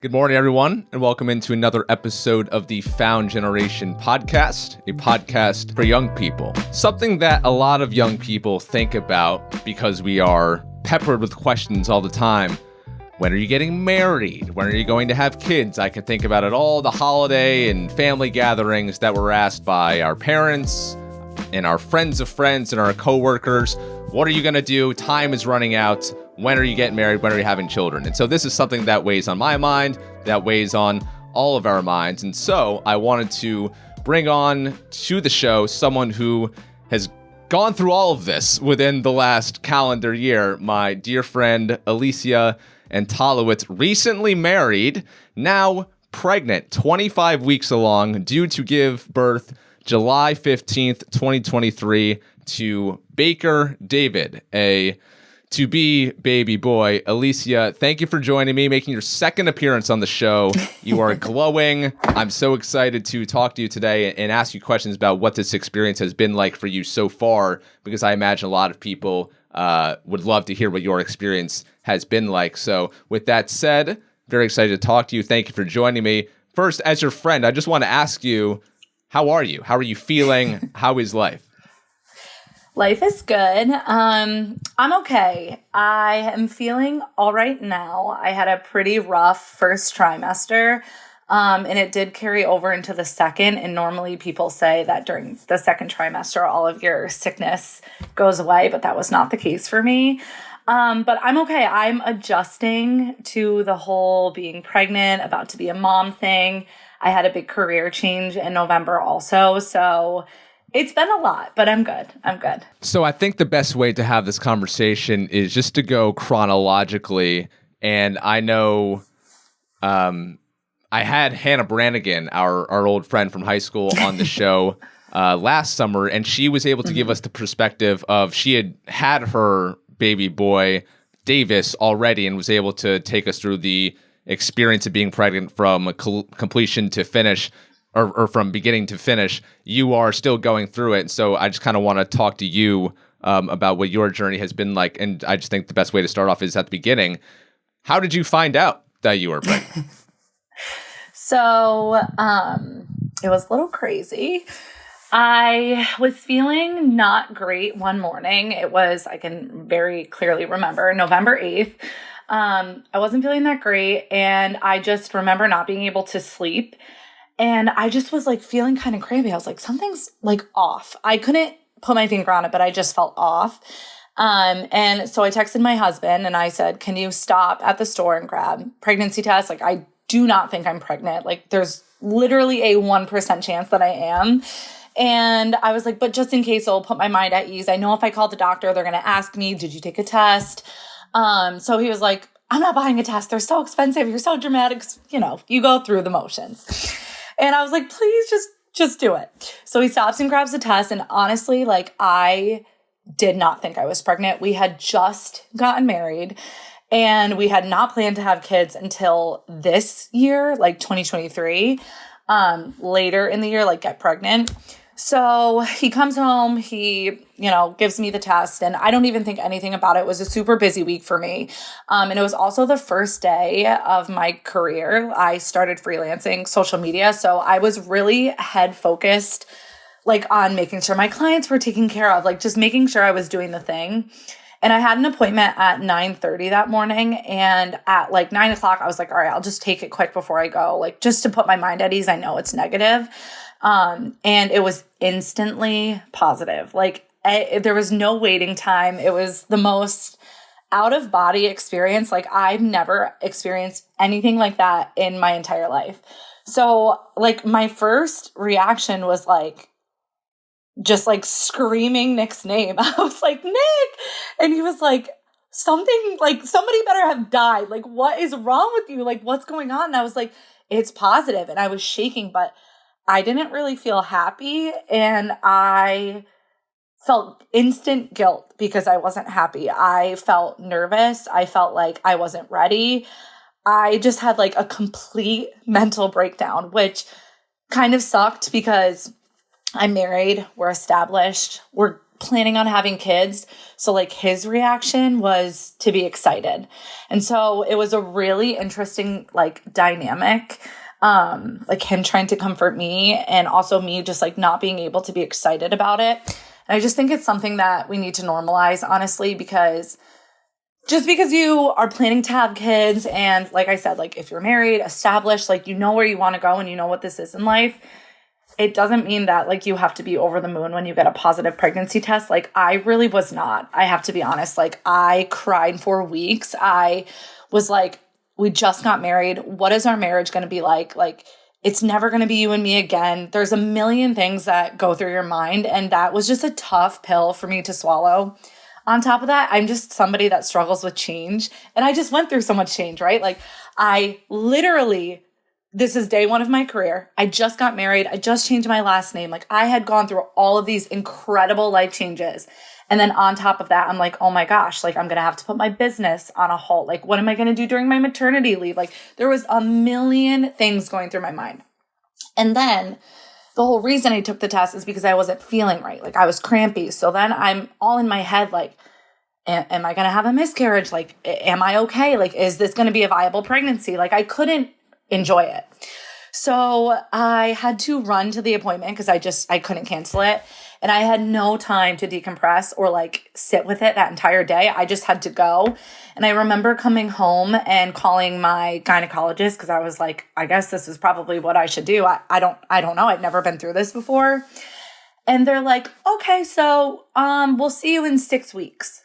Good morning, everyone, and welcome into another episode of the Found Generation podcast, a podcast for young people. Something that a lot of young people think about because we are peppered with questions all the time. When are you getting married? When are you going to have kids? I can think about it all, the holiday and family gatherings that were asked by our parents and our friends of friends and our coworkers. What are you going to do? Time is running out. When are you getting married? When are you having children? And so this is something that weighs on my mind, that weighs on all of our minds. And so I wanted to bring on to the show someone who has gone through all of this within the last calendar year. My dear friend, Allysia and I, recently married, now pregnant, 25 weeks along, due to give birth July 15th, 2023 to Baker David, a to-be baby boy. Allysia, thank you for joining me, making your second appearance on the show. You are glowing. I'm so excited to talk to you today and ask you questions about what this experience has been like for you so far, because I imagine a lot of people would love to hear what your experience has been like. So with that said, very excited to talk to you. Thank you for joining me. First, as your friend, I just want to ask you, how are you? How are you feeling? How is life? Life is good. I'm okay. I am feeling all right now. I had a pretty rough first trimester, and it did carry over into the second. And normally people say that during the second trimester, all of your sickness goes away, but that was not the case for me. But I'm okay. I'm adjusting to the whole being pregnant, about to be a mom thing. I had a big career change in November also, so it's been a lot, but I'm good. So I think the best way to have this conversation is just to go chronologically. And I know I had Hannah Brannigan, our old friend from high school, on the show last summer, and she was able to give us the perspective of she had her baby boy, Davis, already, and was able to take us through the experience of being pregnant from completion to finish. Or from beginning to finish. You are still going through it. And so I just kind of want to talk to you about what your journey has been like. And I just think the best way to start off is at the beginning. How did you find out that you were pregnant? So it was a little crazy. I was feeling not great one morning. It was, I can very clearly remember, November 8th. I wasn't feeling that great. And I just remember not being able to sleep. And I just was like feeling kind of crampy. I was like, something's like off. I couldn't put my finger on it, but I just felt off. And so I texted my husband and I said, can you stop at the store and grab pregnancy tests? Like, I do not think I'm pregnant. Like, there's literally a 1% chance that I am. And I was like, but just in case, it'll put my mind at ease. I know if I call the doctor, they're going to ask me, did you take a test? So he was like, I'm not buying a test. They're so expensive. You're so dramatic. You know, you go through the motions. And I was like, please just do it. So he stops and grabs the test. And honestly, like, I did not think I was pregnant. We had just gotten married and we had not planned to have kids until this year, like 2023, later in the year, like get pregnant. So he comes home, he, gives me the test, and I don't even think anything about it. It was a super busy week for me. And it was also the first day of my career. I started freelancing social media. So I was really head focused, like on making sure my clients were taken care of, like just making sure I was doing the thing. And I had an appointment at 9:30 that morning. And at like 9 o'clock, I was like, all right, I'll just take it quick before I go, like just to put my mind at ease. I know it's negative. And it was instantly positive. Like there was no waiting time. It was the most out of body experience. Like I've never experienced anything like that in my entire life. So like my first reaction was like, just like screaming Nick's name. I was like, Nick. And he was like, something like somebody better have died. Like, what is wrong with you? Like, what's going on? And I was like, it's positive. And I was shaking, but I didn't really feel happy. And I felt instant guilt because I wasn't happy. I felt nervous. I felt like I wasn't ready. I just had like a complete mental breakdown, which kind of sucked because I'm married, we're established, we're planning on having kids. So like his reaction was to be excited. And so it was a really interesting like dynamic, like him trying to comfort me and also me just like not being able to be excited about it. And I just think it's something that we need to normalize, honestly, because just because you are planning to have kids and like I said, like if you're married, established, like you know where you want to go and you know what this is in life, it doesn't mean that like you have to be over the moon when you get a positive pregnancy test. Like I really was not. I have to be honest. Like I cried for weeks. I was like, we just got married. What is our marriage going to be like? Like it's never going to be you and me again. There's a million things that go through your mind. And that was just a tough pill for me to swallow. On top of that, I'm just somebody that struggles with change. And I just went through so much change, right? Like I literally, this is day one of my career. I just got married. I just changed my last name. Like I had gone through all of these incredible life changes. And then on top of that, I'm like, oh my gosh, like I'm going to have to put my business on a halt. Like what am I going to do during my maternity leave? Like there was a million things going through my mind. And then the whole reason I took the test is because I wasn't feeling right. Like I was crampy. So then I'm all in my head, like, am I going to have a miscarriage? Like, am I okay? Like, is this going to be a viable pregnancy? Like I couldn't enjoy it. So I had to run to the appointment because I couldn't cancel it. And I had no time to decompress or like sit with it that entire day. I just had to go. And I remember coming home and calling my gynecologist because I was like, I guess this is probably what I should do. I don't know. I've never been through this before. And they're like, okay, so we'll see you in 6 weeks.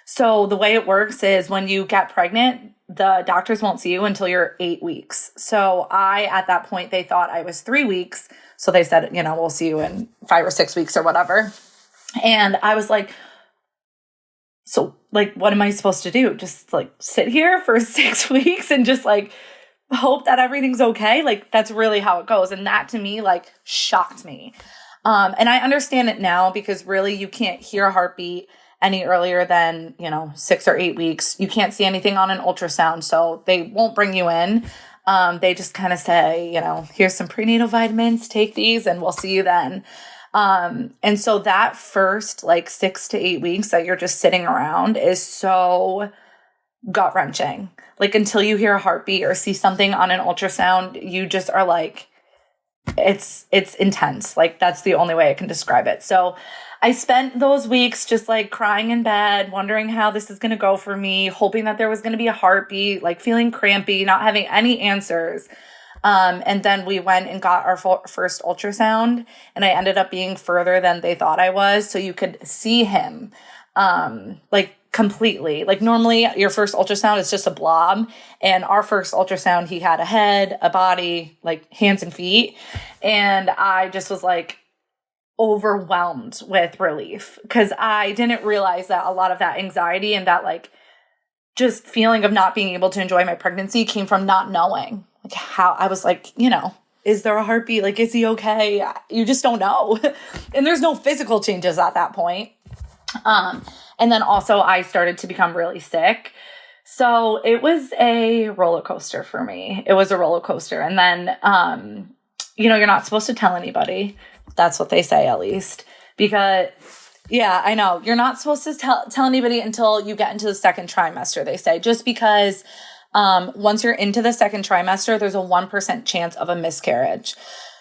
So the way it works is when you get pregnant, the doctors won't see you until you're 8 weeks. So at that point, they thought I was 3 weeks. So they said, we'll see you in 5 or 6 weeks or whatever. And I was like, so like, what am I supposed to do? Just like sit here for 6 weeks and just like hope that everything's okay? Like, that's really how it goes. And that to me, like shocked me. And I understand it now because really you can't hear a heartbeat any earlier than, 6 or 8 weeks. You can't see anything on an ultrasound, so they won't bring you in. They just kind of say, here's some prenatal vitamins, take these and we'll see you then. And so that first like 6 to 8 weeks that you're just sitting around is so gut wrenching. Like until you hear a heartbeat or see something on an ultrasound, you just are like, it's intense. Like that's the only way I can describe it. So I spent those weeks just like crying in bed, wondering how this is going to go for me, hoping that there was going to be a heartbeat, like feeling crampy, not having any answers. And then we went and got our first ultrasound and I ended up being further than they thought I was. So you could see him, like completely. Like normally your first ultrasound is just a blob, and our first ultrasound, he had a head, a body, like hands and feet. And I just was like overwhelmed with relief because I didn't realize that a lot of that anxiety and that like just feeling of not being able to enjoy my pregnancy came from not knowing like how. I was like, is there a heartbeat? Like, is he okay? You just don't know. And there's no physical changes at that point. And then also I started to become really sick. So it was a roller coaster for me. It was a roller coaster. And then, you're not supposed to tell anybody. That's what they say, at least. Because, yeah, I know. You're not supposed to tell anybody until you get into the second trimester, they say. Just because once you're into the second trimester, there's a 1% chance of a miscarriage.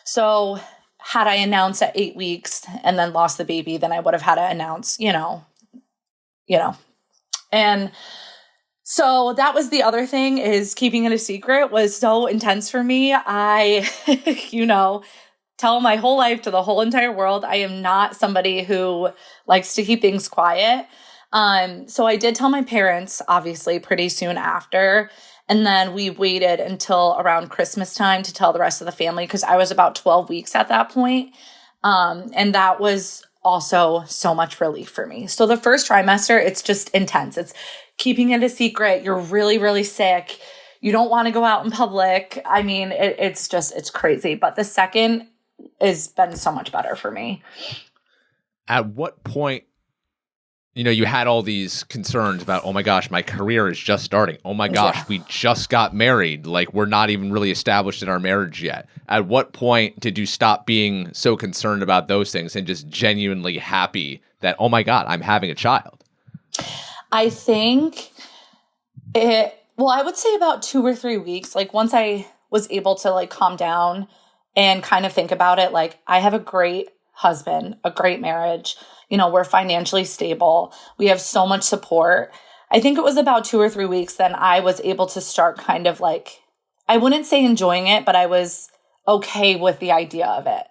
So had I announced at 8 weeks and then lost the baby, then I would have had to announce, And so that was the other thing, is keeping it a secret was so intense for me. I, tell my whole life to the whole entire world, I am not somebody who likes to keep things quiet. So I did tell my parents, obviously, pretty soon after. And then we waited until around Christmas time to tell the rest of the family because I was about 12 weeks at that point. And that was also so much relief for me. So the first trimester, it's just intense. It's keeping it a secret. You're really, really sick. You don't want to go out in public. I mean, it's crazy. But the second has been so much better for me. At what point you had all these concerns about, oh my gosh, my career is just starting. Oh my gosh, we just got married. Like, we're not even really established in our marriage yet. At what point did you stop being so concerned about those things and just genuinely happy that, oh my God, I'm having a child? I think I would say about 2 or 3 weeks. Like, once I was able to like calm down and kind of think about it, like, I have a great husband, a great marriage. We're financially stable. We have so much support. I think it was about 2 or 3 weeks then I was able to start kind of like, I wouldn't say enjoying it, but I was okay with the idea of it.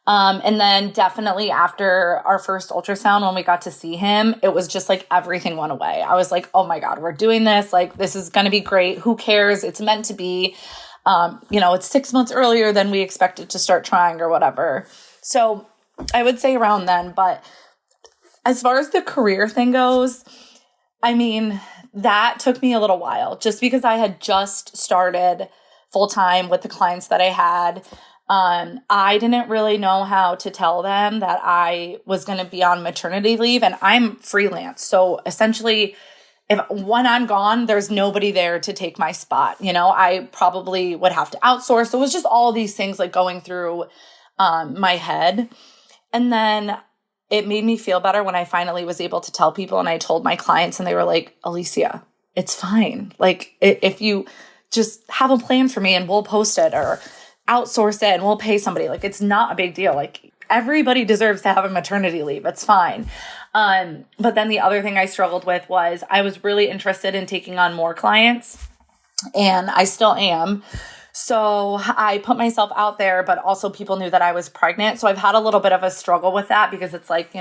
And then definitely after our first ultrasound, when we got to see him, it was just like everything went away. I was like, oh my God, we're doing this. Like, this is going to be great. Who cares? It's meant to be. It's 6 months earlier than we expected to start trying or whatever. So I would say around then. But as far as the career thing goes, I mean, that took me a little while just because I had just started full time with the clients that I had. I didn't really know how to tell them that I was going to be on maternity leave, and I'm freelance. So essentially, when I'm gone, there's nobody there to take my spot. I probably would have to outsource. So it was just all these things like going through my head. And then it made me feel better when I finally was able to tell people, and I told my clients, and they were like, Allysia, it's fine. Like, if you just have a plan for me and we'll post it or outsource it and we'll pay somebody, like, it's not a big deal. Like, everybody deserves to have a maternity leave. It's fine. But then the other thing I struggled with was I was really interested in taking on more clients, and I still am. So I put myself out there, but also people knew that I was pregnant. So I've had a little bit of a struggle with that because it's like,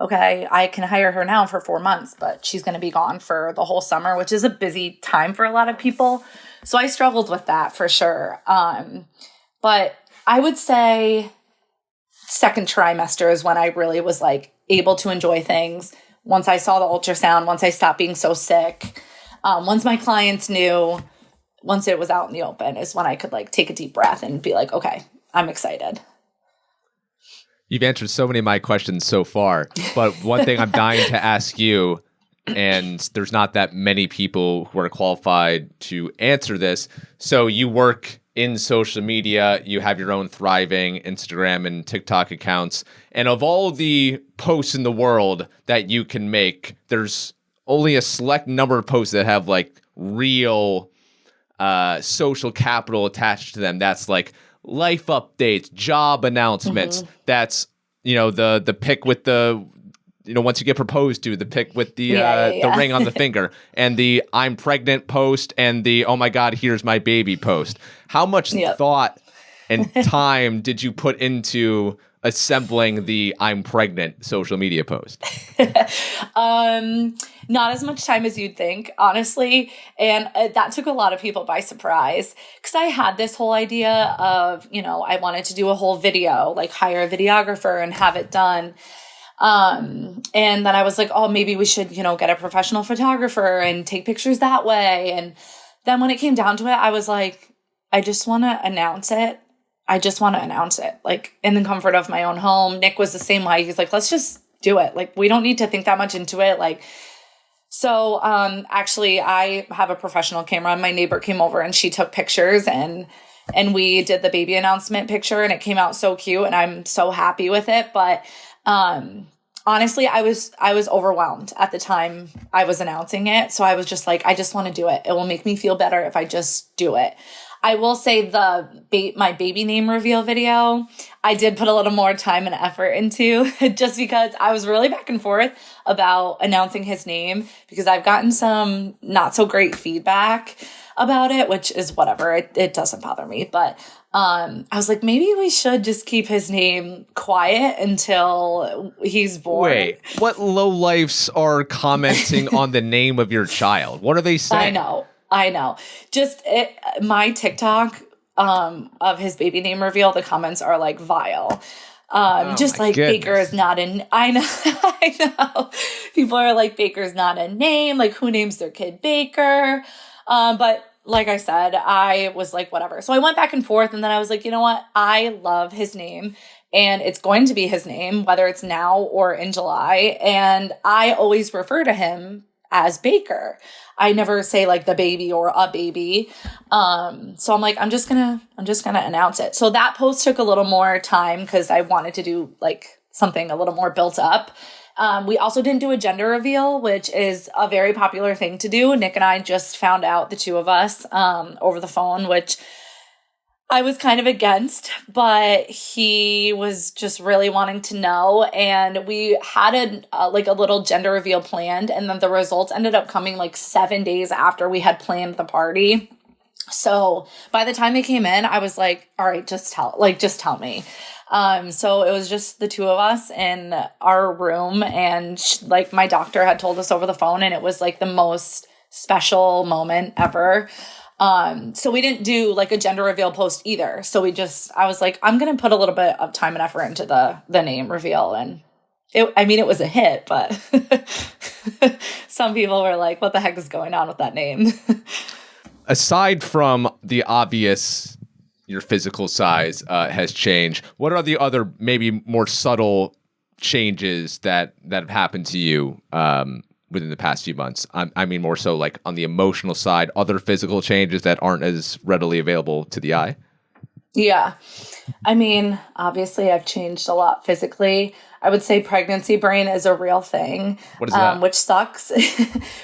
okay, I can hire her now for 4 months, but she's going to be gone for the whole summer, which is a busy time for a lot of people. So I struggled with that for sure. But I would say second trimester is when I really was like able to enjoy things. Once I saw the ultrasound, once I stopped being so sick, once my clients knew, once it was out in the open is when I could like take a deep breath and be like, okay, I'm excited. You've answered so many of my questions so far, but one thing I'm dying to ask you, and there's not that many people who are qualified to answer this. So you work in social media, you have your own thriving Instagram and TikTok accounts, and of all the posts in the world that you can make, there's only a select number of posts that have like real social capital attached to them. That's like life updates, job announcements. Mm-hmm. That's, the pic with the, once you get proposed to, the pic with the the ring on the finger, and the I'm pregnant post, and the oh my God, here's my baby post. How much thought and time did you put into assembling the I'm pregnant social media post? Not as much time as you'd think, honestly. And that took a lot of people by surprise because I had this whole idea of, I wanted to do a whole video, like hire a videographer and have it done. And then I was like, oh, maybe we should, get a professional photographer and take pictures that way. And then when it came down to it, I was like, I just want to announce it. Like in the comfort of my own home. Nick was the same way. He's like, let's just do it. Like, we don't need to think that much into it. Like, so, actually I have a professional camera. My neighbor came over and she took pictures and we did the baby announcement picture, and it came out so cute, and I'm so happy with it. But, honestly, I was overwhelmed at the time I was announcing it. So I was just like, I just want to do it. It will make me feel better if I just do it. I will say my baby name reveal video, I did put a little more time and effort into just because I was really back and forth about announcing his name because I've gotten some not so great feedback about it, which is whatever. It doesn't bother me. But I was like, maybe we should just keep his name quiet until he's born. Wait, what lowlifes are commenting on the name of your child? What are they saying? I know. Just my TikTok of his baby name reveal, the comments are like vile. Just like goodness. Baker is not I know. People are like, Baker's not a name. Like, who names their kid Baker? But like I said, I was like, whatever. So I went back and forth, and then I was like, you know what? I love his name, and it's going to be his name, whether it's now or in July. And I always refer to him as Baker. I never say like the baby or a baby. So I'm like, I'm just gonna announce it. So that post took a little more time because I wanted to do like something a little more built up. We also didn't do a gender reveal, which is a very popular thing to do. Nick and I just found out, the two of us, over the phone, which I was kind of against, but he was just really wanting to know. And we had a little gender reveal planned. And then the results ended up coming like 7 days after we had planned the party. So by the time they came in, I was like, all right, just tell me. So it was just the two of us in our room, and like my doctor had told us over the phone, and it was like the most special moment ever. So we didn't do like a gender reveal post either. So I was like, I'm going to put a little bit of time and effort into the name reveal. And it was a hit, but some people were like, what the heck is going on with that name? Aside from the obvious, your physical size has changed, what are the other maybe more subtle changes that have happened to you within the past few months? I mean, more so like on the emotional side, other physical changes that aren't as readily available to the eye? Yeah. I mean, obviously I've changed a lot physically. I would say pregnancy brain is a real thing. What is that? Which sucks.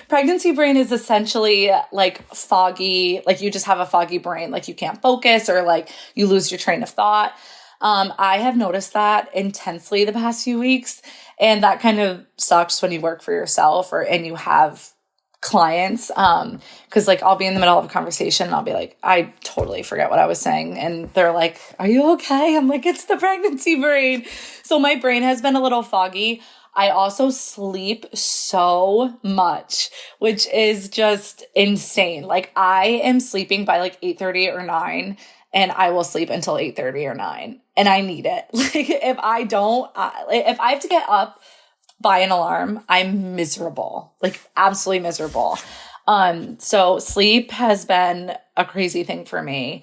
Pregnancy brain is essentially like foggy, like you just have a foggy brain, like you can't focus or like you lose your train of thought. I have noticed that intensely the past few weeks. And that kind of sucks when you work for yourself and you have clients. Cause like I'll be in the middle of a conversation and I'll be like, I totally forget what I was saying. And they're like, are you okay? I'm like, it's the pregnancy brain. So my brain has been a little foggy. I also sleep so much, which is just insane. Like I am sleeping by like 8:30 or 9, and I will sleep until 8:30 or 9, and I need it. Like if I don't, if I have to get up by an alarm, I'm miserable, like absolutely miserable. So sleep has been a crazy thing for me.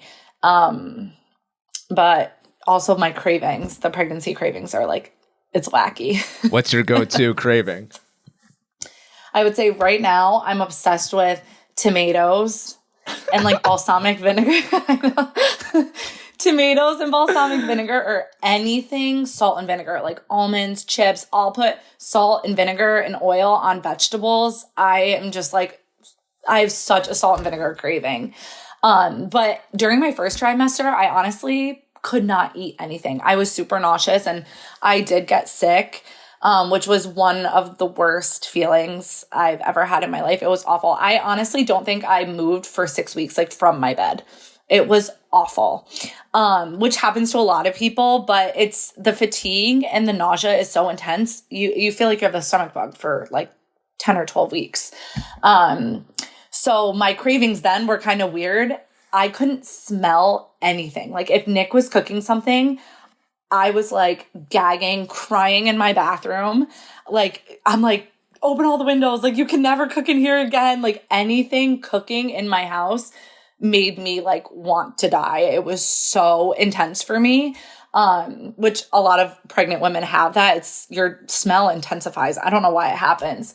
But also my cravings, the pregnancy cravings are like, it's wacky. What's your go-to craving? I would say right now I'm obsessed with tomatoes and like balsamic vinegar. Tomatoes and balsamic vinegar, or anything salt and vinegar, like almonds, chips. I'll put salt and vinegar and oil on vegetables. I am just like, I have such a salt and vinegar craving. But during my first trimester, I honestly could not eat anything. I was super nauseous and I did get sick, which was one of the worst feelings I've ever had in my life. It was awful. I honestly don't think I moved for 6 weeks, like from my bed. It was awful, which happens to a lot of people, but it's the fatigue and the nausea is so intense. You feel like you have a stomach bug for like 10 or 12 weeks. So my cravings then were kind of weird. I couldn't smell anything. Like if Nick was cooking something, I was like gagging, crying in my bathroom. Like, I'm like, open all the windows. Like you can never cook in here again. Like anything cooking in my house made me like want to die. It was so intense for me. Which a lot of pregnant women have that. It's your smell intensifies. I don't know why it happens.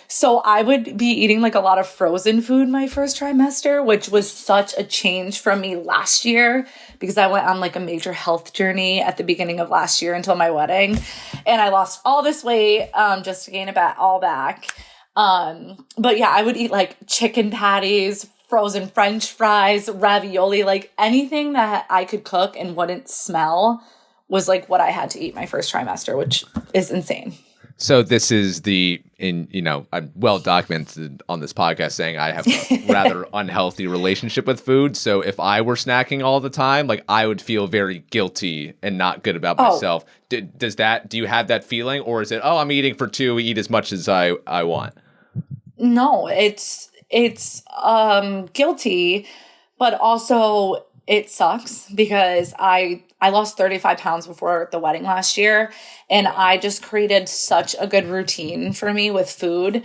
So I would be eating like a lot of frozen food my first trimester, which was such a change from me last year because I went on like a major health journey at the beginning of last year until my wedding. And I lost all this weight, just to gain it all back. But yeah, I would eat like chicken patties, frozen French fries, ravioli, like anything that I could cook and wouldn't smell was like what I had to eat my first trimester, which is insane. So this is I'm well documented on this podcast saying I have a rather unhealthy relationship with food. So if I were snacking all the time, like I would feel very guilty and not good about myself. Do you have that feeling, or is it, I'm eating for two, eat as much as I want? No, it's guilty, but also it sucks because I lost 35 pounds before the wedding last year, and I just created such a good routine for me with food.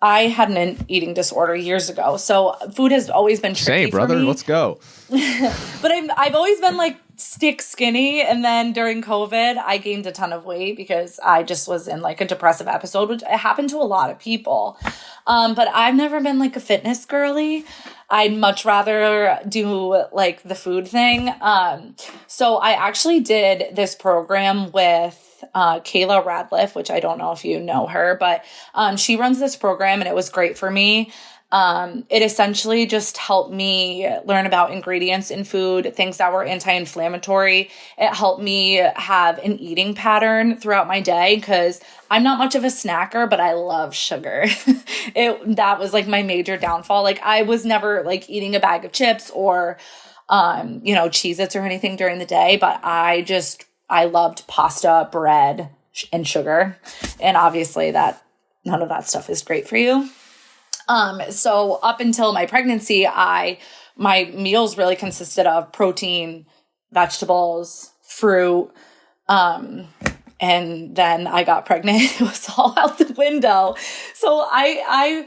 I had an eating disorder years ago, so food has always been tricky. Same, brother. For me. Let's go. But I've always been like stick skinny. And then during COVID, I gained a ton of weight because I just was in like a depressive episode, which happened to a lot of people. But I've never been like a fitness girly. I'd much rather do like the food thing. So I actually did this program with Kayla Radliff, which I don't know if you know her, but she runs this program and it was great for me. It essentially just helped me learn about ingredients in food, things that were anti-inflammatory. It helped me have an eating pattern throughout my day because I'm not much of a snacker, but I love sugar. That was like my major downfall. Like I was never like eating a bag of chips or, Cheez-Its or anything during the day, but I loved pasta, bread, and sugar. And obviously none of that stuff is great for you. So up until my pregnancy, my meals really consisted of protein, vegetables, fruit. And then I got pregnant. It was all out the window. So I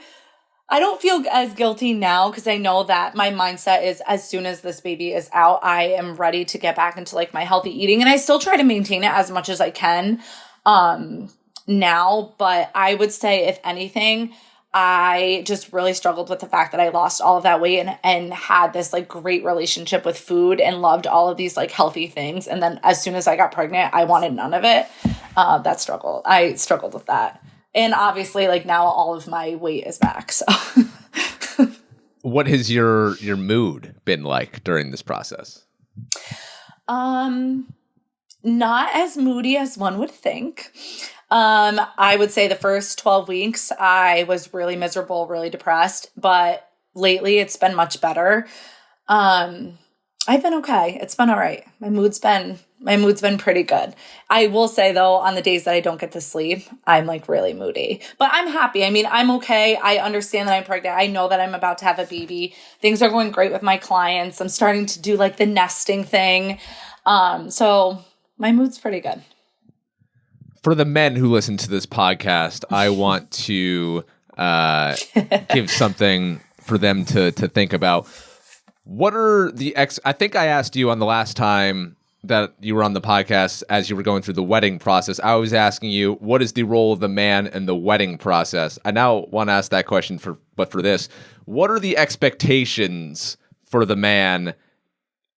don't feel as guilty now because I know that my mindset is as soon as this baby is out, I am ready to get back into like my healthy eating. And I still try to maintain it as much as I can, now. But I would say if anything, I just really struggled with the fact that I lost all of that weight and had this like great relationship with food and loved all of these like healthy things. And then as soon as I got pregnant, I wanted none of it. I struggled with that. And obviously like now all of my weight is back. So what has your mood been like during this process? Not as moody as one would think. I would say the first 12 weeks, I was really miserable, really depressed, but lately it's been much better. I've been okay. It's been all right. My mood's been pretty good. I will say though, on the days that I don't get to sleep, I'm like really moody, but I'm happy. I mean, I'm okay. I understand that I'm pregnant. I know that I'm about to have a baby. Things are going great with my clients. I'm starting to do like the nesting thing. So my mood's pretty good. For the men who listen to this podcast, I want to give something for them to think about. What are I think I asked you on the last time that you were on the podcast as you were going through the wedding process. I was asking you, what is the role of the man in the wedding process? I now want to ask that question for this. What are the expectations for the man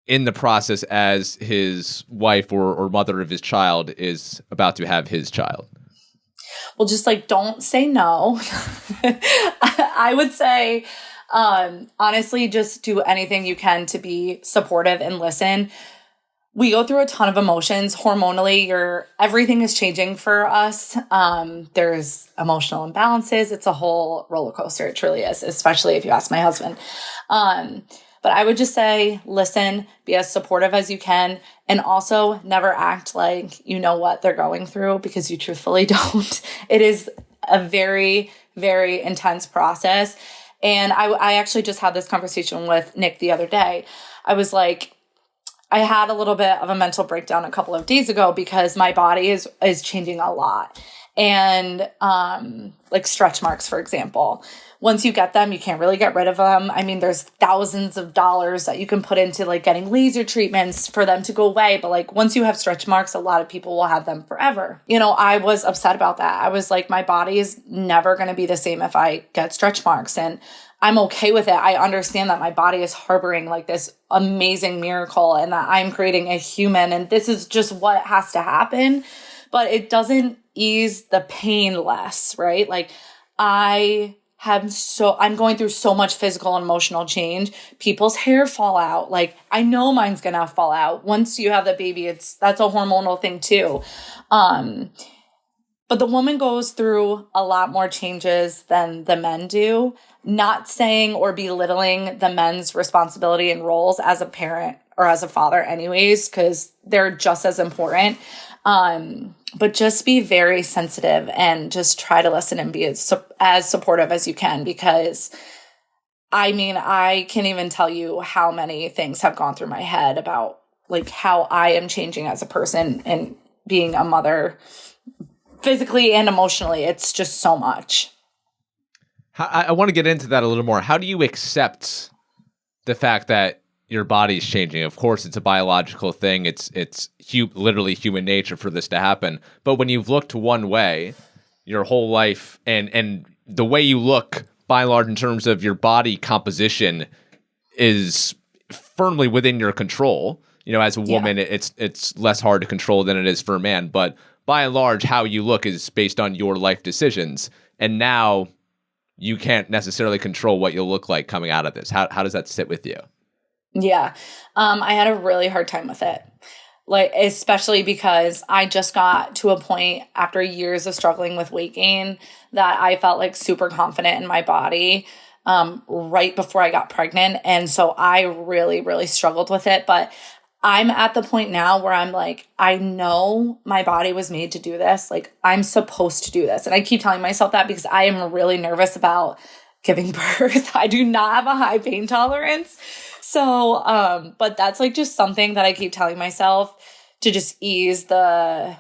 in the process as his wife or mother of his child is about to have his child? Well, just like, don't say no. I would say, honestly, just do anything you can to be supportive and listen. We go through a ton of emotions. Hormonally, everything is changing for us. There's emotional imbalances. It's a whole roller coaster. It truly is, especially if you ask my husband. But I would just say, listen, be as supportive as you can, and also never act like you know what they're going through because you truthfully don't. It is a very, very intense process. And I actually just had this conversation with Nick the other day. I was like, I had a little bit of a mental breakdown a couple of days ago because my body is changing a lot. And like stretch marks, for example. Once you get them, you can't really get rid of them. I mean, there's thousands of dollars that you can put into like getting laser treatments for them to go away. But like once you have stretch marks, a lot of people will have them forever. I was upset about that. I was like, my body is never going to be the same if I get stretch marks. And I'm okay with it. I understand that my body is harboring like this amazing miracle and that I'm creating a human and this is just what has to happen. But it doesn't ease the pain less, right? Like I'm going through so much physical and emotional change. People's hair fall out. Like I know mine's gonna fall out. Once you have the baby, that's a hormonal thing too. But the woman goes through a lot more changes than the men do. Not saying or belittling the men's responsibility and roles as a parent or as a father anyways, because they're just as important. But just be very sensitive and just try to listen and be as supportive as you can, because I mean, I can't even tell you how many things have gone through my head about like how I am changing as a person and being a mother physically and emotionally. It's just so much. I want to get into that a little more. How do you accept the fact that your body's changing. Of course, it's a biological thing. It's literally human nature for this to happen. But when you've looked one way your whole life, and the way you look, by and large, in terms of your body composition, is firmly within your control. As a woman, it's less hard to control than it is for a man. But by and large, how you look is based on your life decisions. And now you can't necessarily control what you'll look like coming out of this. How does that sit with you? Yeah. I had a really hard time with it. Like, especially because I just got to a point after years of struggling with weight gain that I felt like super confident in my body right before I got pregnant. And so I really, really struggled with it. But I'm at the point now where I'm like, I know my body was made to do this. Like, I'm supposed to do this. And I keep telling myself that because I am really nervous about giving birth. I do not have a high pain tolerance. So, but that's like just something that I keep telling myself to just ease the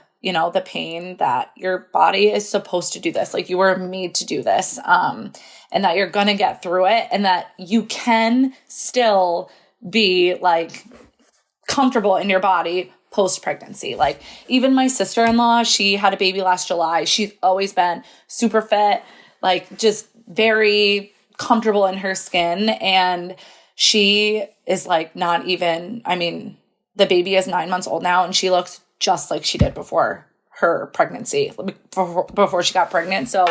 pain, that your body is supposed to do this. Like, you were made to do this, and that you're going to get through it, and that you can still be like comfortable in your body post-pregnancy. Like, even my sister-in-law, she had a baby last July. She's always been super fit, like just very comfortable in her skin. And she is like not even, the baby is 9 months old now and she looks just like she did before her pregnancy, before she got pregnant. So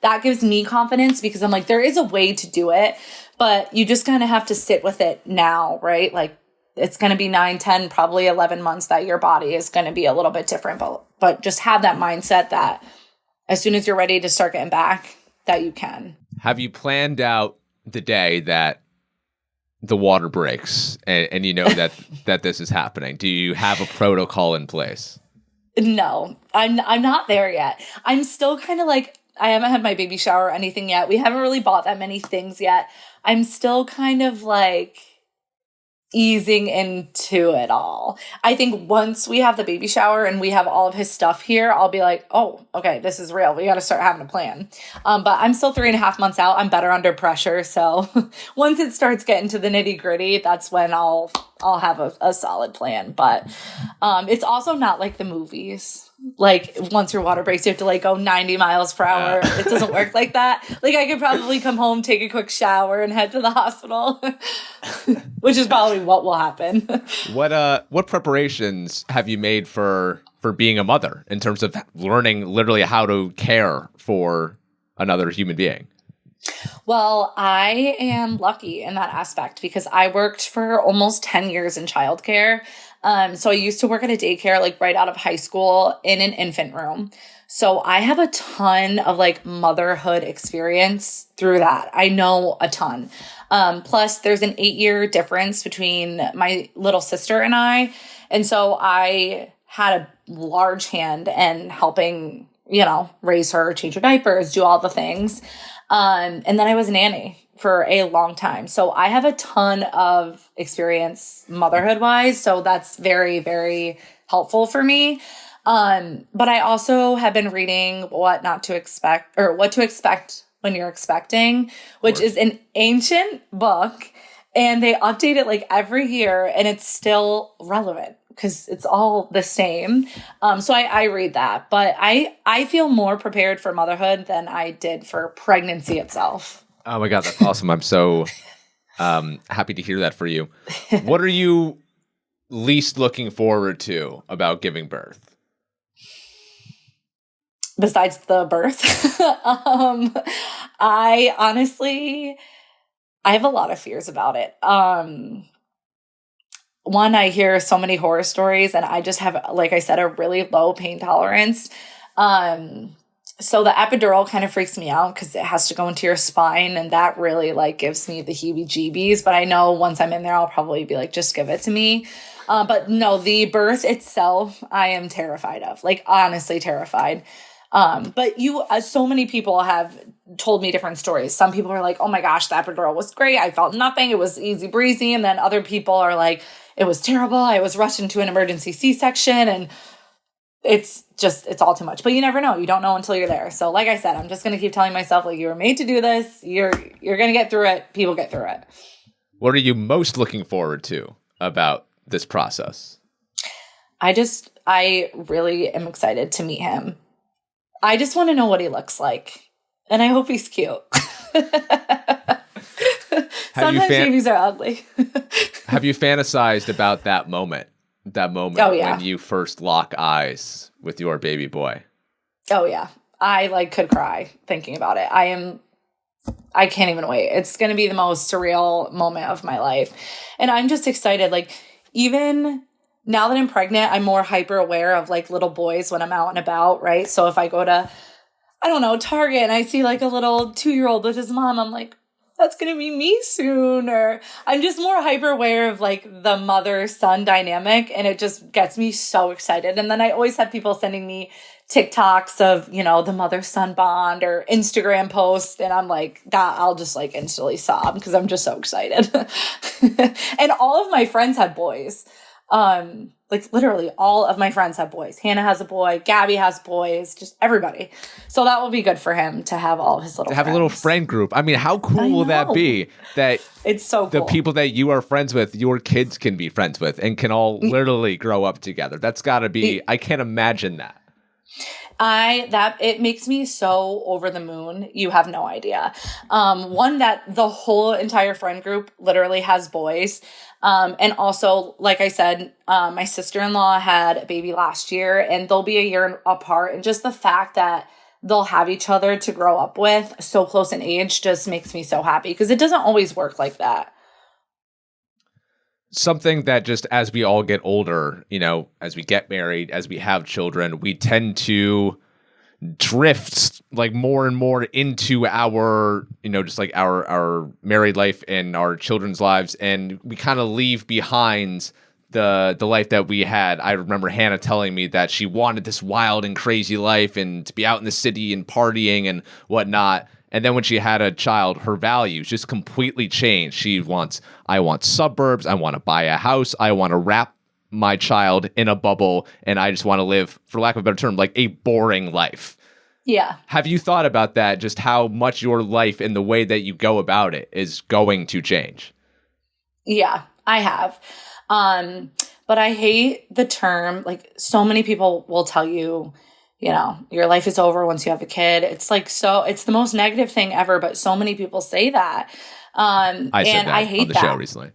that gives me confidence because I'm like, there is a way to do it, but you just kind of have to sit with it now, right? Like, it's going to be 9, 10, probably 11 months that your body is going to be a little bit different, but just have that mindset that as soon as you're ready to start getting back, that you can. Have you planned out the day that the water breaks and you know that this is happening? Do you have a protocol in place? No, I'm not there yet. I'm still kind of like, I haven't had my baby shower or anything yet. We haven't really bought that many things yet. I'm still kind of like easing into it all. I think once we have the baby shower and we have all of his stuff here, I'll be like, oh, okay, this is real. We got to start having a plan. But I'm still 3.5 months out. I'm better under pressure. So once it starts getting to the nitty gritty, that's when I'll have a solid plan. But it's also not like the movies. Like, once your water breaks, you have to like go 90 miles per hour. It doesn't work like that. Like, I could probably come home, take a quick shower, and head to the hospital, which is probably what will happen. What preparations have you made for being a mother in terms of learning literally how to care for another human being? Well, I am lucky in that aspect because I worked for almost 10 years in childcare. So I used to work at a daycare, like right out of high school in an infant room. So I have a ton of like motherhood experience through that. I know a ton. Plus there's an 8-year difference between my little sister and I. And so I had a large hand in helping, raise her, change her diapers, do all the things. And then I was a nanny for a long time. So I have a ton of experience motherhood wise. So that's very, very helpful for me. But I also have been reading What to Expect When You're Expecting, which is an ancient book, and they update it like every year and it's still relevant because it's all the same. So I read that, but I feel more prepared for motherhood than I did for pregnancy itself. Oh my God, that's awesome. I'm so happy to hear that for you. What are you least looking forward to about giving birth? Besides the birth, I have a lot of fears about it. One, I hear so many horror stories and I just have, like I said, a really low pain tolerance. So the epidural kind of freaks me out because it has to go into your spine and that really like gives me the heebie-jeebies. But I know once I'm in there, I'll probably be like, just give it to me. But no, the birth itself, I am terrified of, like honestly terrified. But so many people have told me different stories. Some people are like, oh my gosh, the epidural was great. I felt nothing. It was easy breezy. And then other people are like, it was terrible. I was rushed into an emergency C-section and it's all too much, but you never know. You don't know until you're there. So like I said, I'm just going to keep telling myself, like, you were made to do this. You're going to get through it. People get through it. What are you most looking forward to about this process? I really am excited to meet him. I just want to know what he looks like. And I hope he's cute. Sometimes babies are ugly. Have you fantasized about that moment? Oh, yeah. When you first lock eyes with your baby boy? Oh, yeah. I could cry thinking about it. I can't even wait. It's going to be the most surreal moment of my life. And I'm just excited. Like, even now that I'm pregnant, I'm more hyper aware of like little boys when I'm out and about, right? So if I go to, I don't know, Target and I see like a little 2-year-old with his mom, I'm like, that's going to be me soon. Or I'm just more hyper aware of like the mother-son dynamic. And it just gets me so excited. And then I always have people sending me TikToks of, the mother-son bond or Instagram posts. And I'm like, I'll just like instantly sob because I'm just so excited. And all of my friends have boys. Like literally all of my friends have boys. Hannah has a boy. Gabby has boys. Just everybody. So that will be good for him to have all of his little friends. A little friend group. I mean, how cool will that be? That it's so cool. The people that you are friends with, your kids can be friends with and can all literally grow up together. That's got to be. I can't imagine that. It makes me so over the moon. You have no idea. One, that the whole entire friend group literally has boys. And also, like I said, my sister-in-law had a baby last year and they'll be a year apart. And just the fact that they'll have each other to grow up with so close in age just makes me so happy because it doesn't always work like that. Something that just as we all get older, as we get married, as we have children, we tend to drift like more and more into our, just like our married life and our children's lives. And we kind of leave behind the life that we had. I remember Hannah telling me that she wanted this wild and crazy life and to be out in the city and partying and whatnot. And then when she had a child, her values just completely changed. I want suburbs. I want to buy a house. I want to wrap my child in a bubble. And I just want to live, for lack of a better term, like a boring life. Yeah. Have you thought about that? Just how much your life and the way that you go about it is going to change? Yeah, I have. But I hate the term, like so many people will tell you, your life is over once you have a kid. It's like, it's the most negative thing ever, but so many people say that. I said that I hate on the show recently.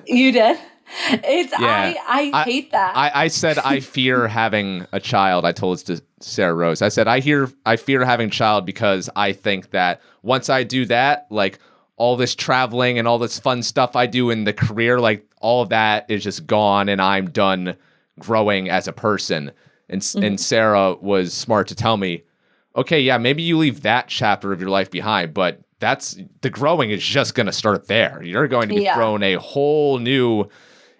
You did? I hate that. I said I fear having a child. I told this to Sarah Rose. I said I fear having a child because I think that once I do that, like all this traveling and all this fun stuff I do in the career, like all of that is just gone and I'm done growing as a person. And Sarah was smart to tell me, okay, yeah, maybe you leave that chapter of your life behind, but the growing is just going to start there. You're going to be thrown a whole new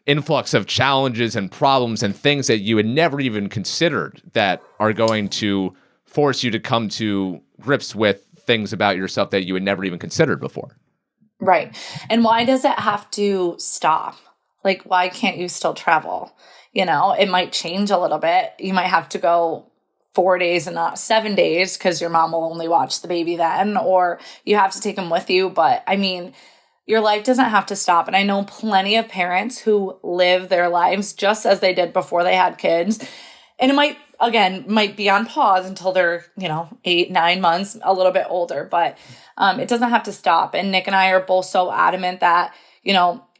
influx of challenges and problems and things that you had never even considered that are going to force you to come to grips with things about yourself that you had never even considered before. Right. And why does it have to stop? Like, why can't you still travel? It might change a little bit. You might have to go 4 days and not 7 days because your mom will only watch the baby then, or you have to take him with you. But I mean, your life doesn't have to stop. And I know plenty of parents who live their lives just as they did before they had kids. And it might be on pause until they're, 8, 9 months, a little bit older, but it doesn't have to stop. And Nick and I are both so adamant that,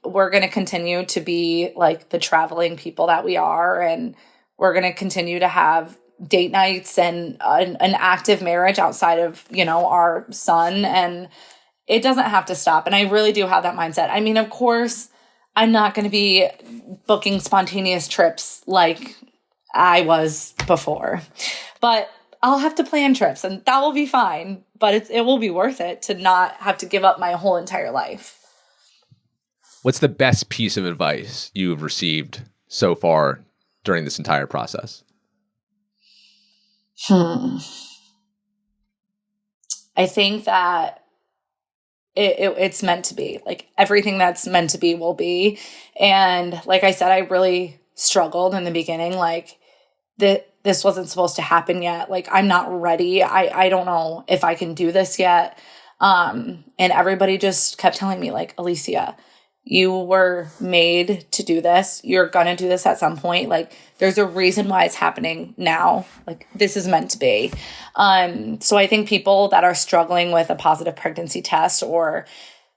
we're going to continue to be like the traveling people that we are. And we're going to continue to have date nights and an active marriage outside of, our son. And it doesn't have to stop. And I really do have that mindset. I mean, of course, I'm not going to be booking spontaneous trips like I was before, but I'll have to plan trips and that will be fine. But it will be worth it to not have to give up my whole entire life. What's the best piece of advice you've received so far during this entire process? I think that it's meant to be. Like everything that's meant to be will be. And like I said, I really struggled in the beginning. Like this wasn't supposed to happen yet. Like I'm not ready. I don't know if I can do this yet. And everybody just kept telling me like, Allysia, you were made to do this. You're going to do this at some point. Like, there's a reason why it's happening now. Like, this is meant to be. So I think people that are struggling with a positive pregnancy test, or,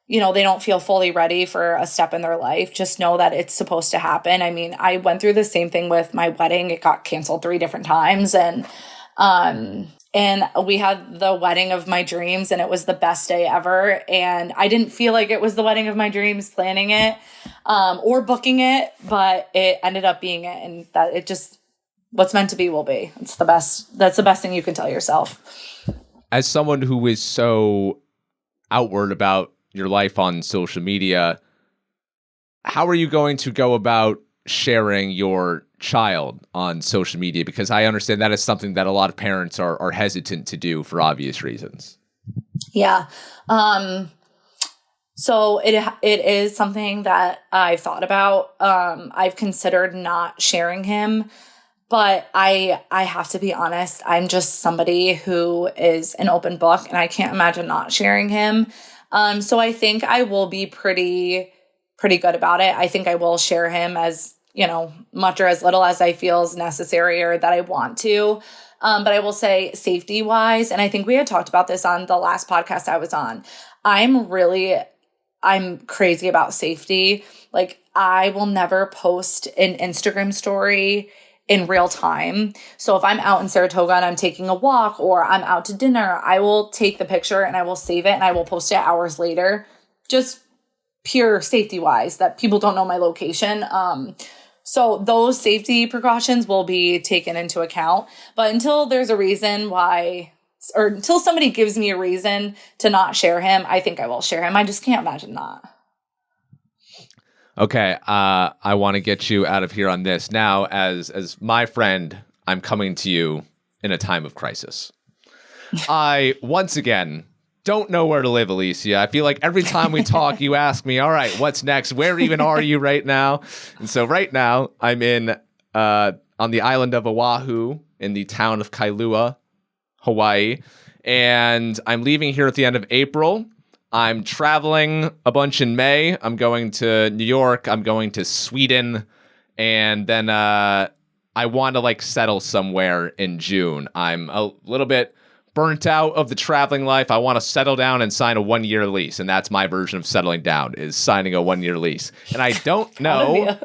you know, they don't feel fully ready for a step in their life, just know that it's supposed to happen. I mean, I went through the same thing with my wedding. It got canceled 3 different times. And we had the wedding of my dreams, and it was the best day ever. And I didn't feel like it was the wedding of my dreams planning it, or booking it, but it ended up being it. And that it just, what's meant to be will be. It's the best. That's the best thing you can tell yourself. As someone who is so outward about your life on social media, how are you going to go about sharing your child on social media? Because I understand that is something that a lot of parents are hesitant to do for obvious reasons. Yeah. So it is something that I've thought about. I've considered not sharing him, but I have to be honest. I'm just somebody who is an open book, and I can't imagine not sharing him. So I think I will be pretty good about it. I think I will share him as, you know, much or as little as I feel is necessary or that I want to. But I will say, safety wise, and I think we had talked about this on the last podcast I was on, I'm crazy about safety. Like, I will never post an Instagram story in real time. So if I'm out in Saratoga and I'm taking a walk, or I'm out to dinner, I will take the picture and I will save it and I will post it hours later, just pure safety wise, that people don't know my location. So those safety precautions will be taken into account. But until there's a reason why, or until somebody gives me a reason to not share him, I think I will share him. I just can't imagine not. Okay, I want to get you out of here on this. Now, as my friend, I'm coming to you in a time of crisis. I, once again, don't know where to live, Allysia. I feel like every time we talk, you ask me, all right, what's next? Where even are you right now? And so right now, I'm on the island of Oahu in the town of Kailua, Hawaii. And I'm leaving here at the end of April. I'm traveling a bunch in May. I'm going to New York. I'm going to Sweden. And then I want to settle somewhere in June. I'm a little bit burnt out of the traveling life. I want to settle down and sign a 1-year lease. And that's my version of settling down, is signing a 1-year lease. And I don't know,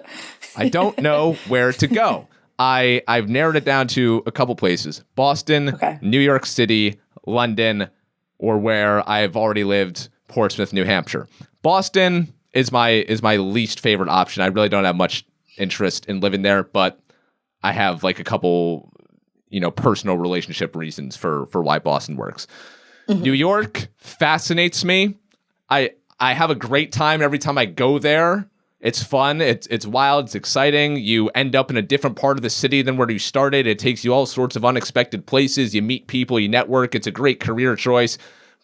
where to go. I've narrowed it down to a couple places: Boston, okay, New York City, London, or where I've already lived, Portsmouth, New Hampshire. Boston is my least favorite option. I really don't have much interest in living there, but I have a couple, personal relationship reasons for why Boston works. Mm-hmm. New York fascinates me. I have a great time every time I go there. It's fun. It's wild. It's exciting. You end up in a different part of the city than where you started. It takes you all sorts of unexpected places. You meet people. You network. It's a great career choice,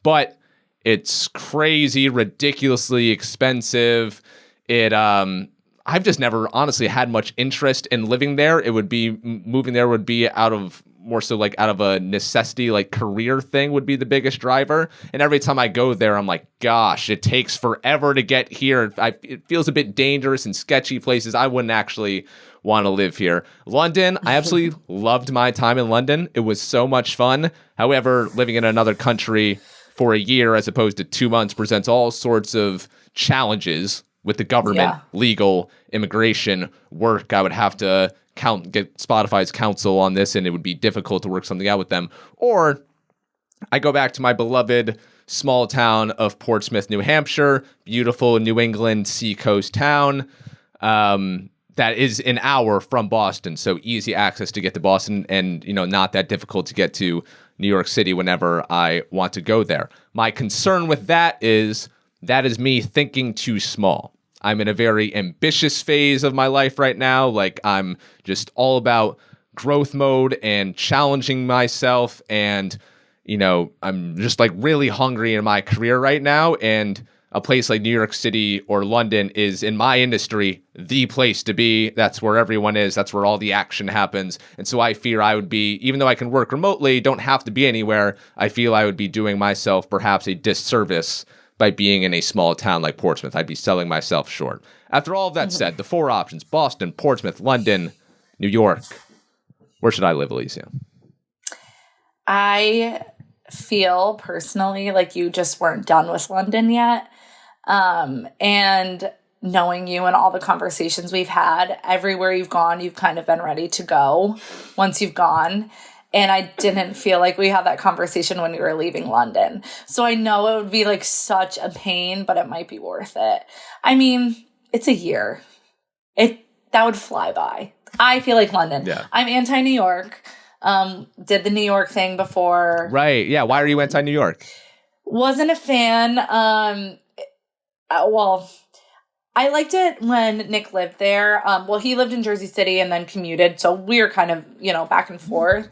but it's crazy, ridiculously expensive. I've just never honestly had much interest in living there. Moving there would be out of a necessity, career thing would be the biggest driver. And every time I go there, I'm like, gosh, it takes forever to get here. It feels a bit dangerous and sketchy places. I wouldn't actually want to live here. London, I absolutely loved my time in London. It was so much fun. However, living in another country for a year as opposed to 2 months presents all sorts of challenges with the government, legal, immigration, work. I would have to get Spotify's counsel on this, and it would be difficult to work something out with them. Or I go back to my beloved small town of Portsmouth, New Hampshire, beautiful New England seacoast town that is an hour from Boston, so easy access to get to Boston, and not that difficult to get to New York City whenever I want to go there. My concern with that is me thinking too small. I'm in a very ambitious phase of my life right now. I'm just all about growth mode and challenging myself. And, I'm just really hungry in my career right now. And a place like New York City or London is, in my industry, the place to be. That's where everyone is. That's where all the action happens. And so I fear I would be, even though I can work remotely, don't have to be anywhere, I feel I would be doing myself perhaps a disservice by being in a small town like Portsmouth. I'd be selling myself short. After all of that said, the 4 options: Boston, Portsmouth, London, New York. Where should I live, Allysia? I feel personally like you just weren't done with London yet. And knowing you and all the conversations we've had, everywhere you've gone, you've kind of been ready to go once you've gone. And I didn't feel like we had that conversation when we were leaving London. So I know it would be like such a pain, but it might be worth it. I mean, it's a year. That would fly by. I feel like London. Yeah. I'm anti-New York. Did the New York thing before. Right. Yeah. Why are you anti-New York? Wasn't a fan. Well, I liked it when Nick lived there. Well, he lived in Jersey City and then commuted. So we were kind of, back and forth.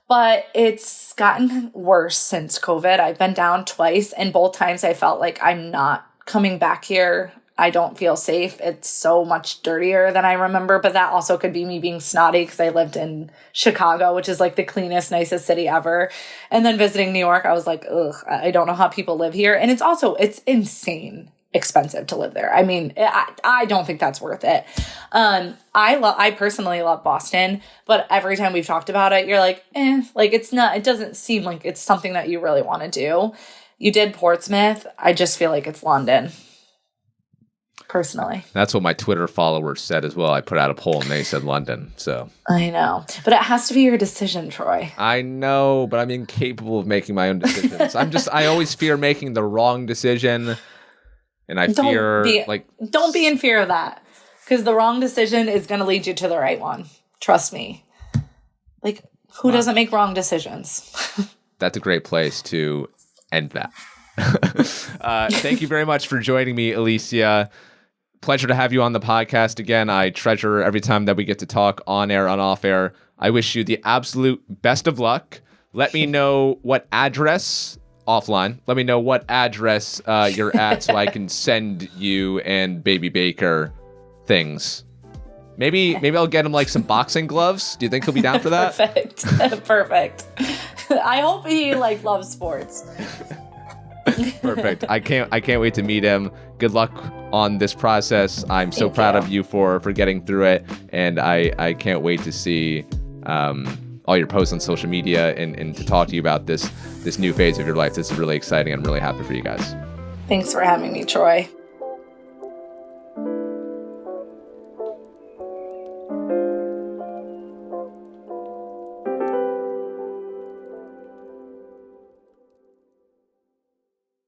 But it's gotten worse since COVID. I've been down twice, and both times I felt like I'm not coming back here. I don't feel safe. It's so much dirtier than I remember. But that also could be me being snotty because I lived in Chicago, which is like the cleanest, nicest city ever. And then visiting New York, I was like, ugh, I don't know how people live here. And it's insane expensive to live there. I mean, I don't think that's worth it. I personally love Boston, but every time we've talked about it, you're like, it doesn't seem like it's something that you really want to do. You did Portsmouth. I just feel like it's London. Personally. That's what my Twitter followers said as well. I put out a poll and they said London. So I know, but it has to be your decision, Troy. I know, but I'm incapable of making my own decisions. I always fear making the wrong decision. And don't be in fear of that, because the wrong decision is going to lead you to the right one. Trust me. Like, who doesn't make wrong decisions? That's a great place to end that. Thank you very much for joining me, Allysia. Pleasure to have you on the podcast again. I treasure every time that we get to talk on air, on off air. I wish you the absolute best of luck. Let me know what address, offline, let me know what address you're at so I can send you and Baby Baker things. Maybe I'll get him like some boxing gloves. Do you think he'll be down for that? Perfect. I hope he loves sports. Perfect. I can't wait to meet him. Good luck on this process. I'm so proud of you for getting through it, and I can't wait to see all your posts on social media and to talk to you about this new phase of your life. This is really exciting. I'm really happy for you guys. Thanks for having me, Troy.